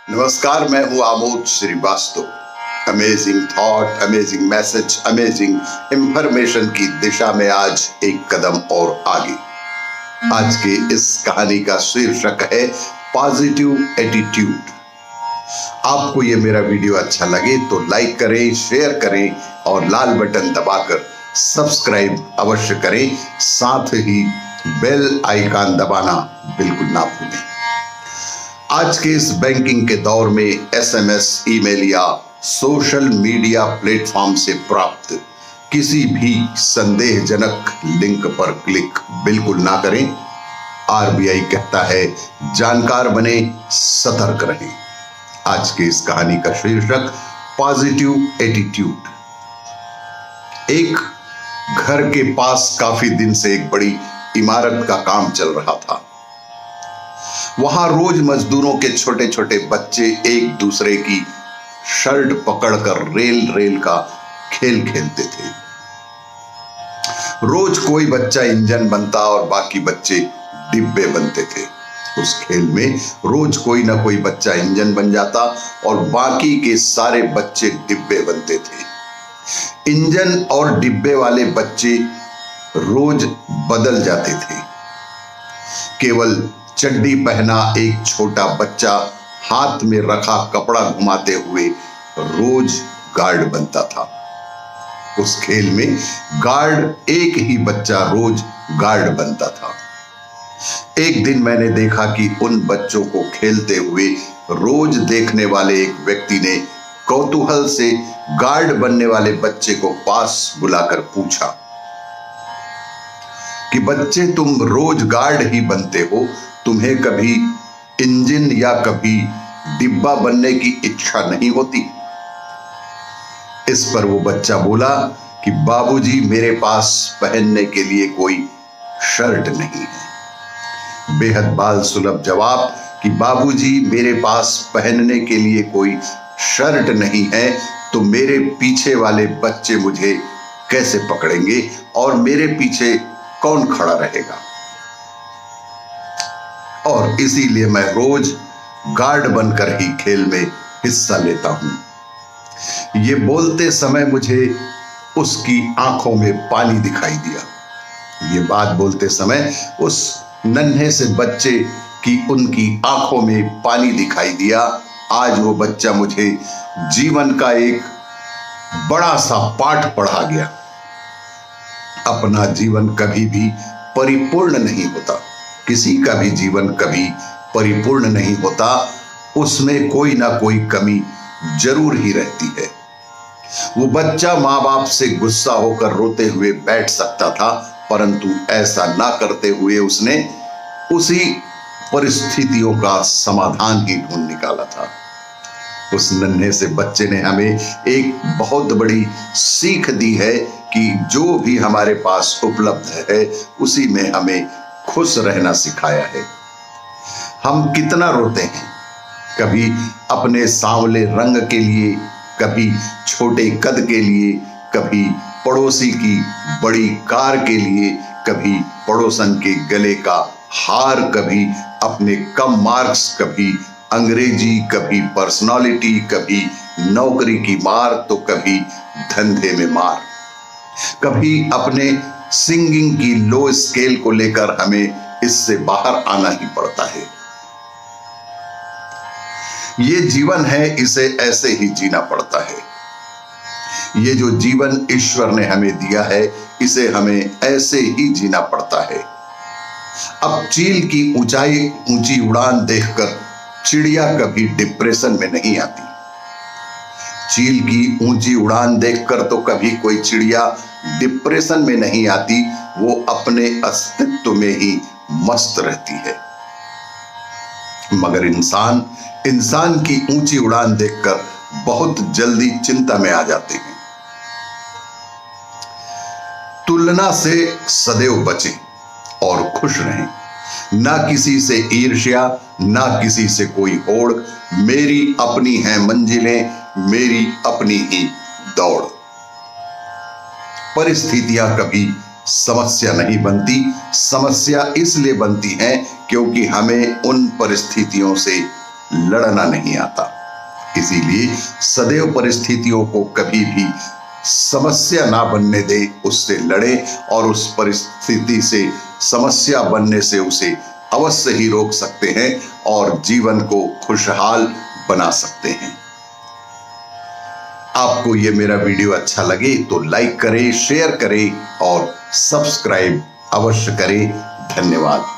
नमस्कार, मैं हूं Amod Srivastava. Amazing thought, amazing message, amazing information की दिशा में आज एक कदम और आगे। आज के इस कहानी का शीर्षक है पॉजिटिव एटीट्यूड। आपको ये मेरा वीडियो अच्छा लगे तो लाइक करें, शेयर करें और लाल बटन दबाकर सब्सक्राइब अवश्य करें। साथ ही बेल आइकन दबाना बिल्कुल ना भूलें। आज के इस बैंकिंग के दौर में एसएमएस, ईमेल या सोशल मीडिया प्लेटफॉर्म से प्राप्त किसी भी संदेहजनक लिंक पर क्लिक बिल्कुल ना करें। आरबीआई कहता है, जानकार बने, सतर्क रहें। आज के इस कहानी का शीर्षक पॉजिटिव एटीट्यूड। एक घर के पास काफी दिन से एक बड़ी इमारत का काम चल रहा था। वहां रोज मजदूरों के छोटे छोटे बच्चे एक दूसरे की शर्ट पकड़कर रेल रेल का खेल खेलते थे। रोज कोई बच्चा इंजन बनता और बाकी बच्चे डिब्बे बनते थे। उस खेल में रोज कोई ना कोई बच्चा इंजन बन जाता और बाकी के सारे बच्चे डिब्बे बनते थे। इंजन और डिब्बे वाले बच्चे रोज बदल जाते थे। केवल चड्डी पहना एक छोटा बच्चा हाथ में रखा कपड़ा घुमाते हुए रोज गार्ड बनता था। उस खेल में गार्ड एक ही बच्चा रोज गार्ड बनता था। एक दिन मैंने देखा कि उन बच्चों को खेलते हुए रोज देखने वाले एक व्यक्ति ने कौतूहल से गार्ड बनने वाले बच्चे को पास बुलाकर पूछा कि बच्चे, तुम रोज गार्ड ही बनते हो, तुम्हें कभी इंजन या कभी डिब्बा बनने की इच्छा नहीं होती? इस पर वो बच्चा बोला कि बाबूजी, मेरे पास पहनने के लिए कोई शर्ट नहीं है। बेहद बाल सुलभ जवाब कि बाबूजी, मेरे पास पहनने के लिए कोई शर्ट नहीं है, तो मेरे पीछे वाले बच्चे मुझे कैसे पकड़ेंगे और मेरे पीछे कौन खड़ा रहेगा? और इसीलिए मैं रोज गार्ड बनकर ही खेल में हिस्सा लेता हूं। ये बोलते समय मुझे उसकी आंखों में पानी दिखाई दिया। ये बात बोलते समय उस नन्हे से बच्चे की उनकी आंखों में पानी दिखाई दिया। आज वो बच्चा मुझे जीवन का एक बड़ा सा पाठ पढ़ा गया। अपना जीवन कभी भी परिपूर्ण नहीं होता। किसी का भी जीवन कभी परिपूर्ण नहीं होता। उसमें कोई ना कोई कमी जरूर ही रहती है। वो बच्चा माँ बाप से गुस्सा होकर रोते हुए बैठ सकता था, परंतु ऐसा ना करते हुए उसने उसी परिस्थितियों का समाधान ही ढूंढ निकाला था। उस नन्हे से बच्चे ने हमें एक बहुत बड़ी सीख दी है कि जो भी हमारे पास उपलब्ध है उसी में हमें खुश रहना सिखाया है। हम कितना रोते हैं, कभी अपने सांवले रंग के लिए, कभी छोटे कद के लिए, कभी पड़ोसी की बड़ी कार के लिए, कभी पड़ोसन के गले का हार, कभी अपने कम मार्क्स, कभी अंग्रेजी, कभी पर्सनालिटी, कभी नौकरी की मार, तो कभी धंधे में मार। कभी अपने सिंगिंग की लो स्केल को लेकर हमें इससे बाहर आना ही पड़ता है। ये जीवन है, इसे ऐसे ही जीना पड़ता है। ये जो जीवन ईश्वर ने हमें दिया है, इसे हमें ऐसे ही जीना पड़ता है। अब चील की ऊंची उड़ान देखकर चिड़िया कभी डिप्रेशन में नहीं आती। चील की ऊंची उड़ान देखकर तो कभी कोई चिड़िया डिप्रेशन में नहीं आती, वो अपने अस्तित्व में ही मस्त रहती है। मगर इंसान की ऊंची उड़ान देखकर बहुत जल्दी चिंता में आ जाते हैं। तुलना से सदैव बचें और खुश रहें। ना किसी से ईर्ष्या, ना किसी से कोई होड़। मेरी अपनी है मंजिलें, मेरी अपनी ही दौड़। परिस्थितियां कभी समस्या नहीं बनती। समस्या इसलिए बनती है क्योंकि हमें उन परिस्थितियों से लड़ना नहीं आता। इसीलिए सदैव परिस्थितियों को कभी भी समस्या ना बनने दे, उससे लड़े और उस परिस्थिति से समस्या बनने से उसे अवश्य ही रोक सकते हैं और जीवन को खुशहाल बना सकते हैं। आपको ये मेरा वीडियो अच्छा लगे तो लाइक करें, शेयर करें और सब्सक्राइब अवश्य करें। धन्यवाद।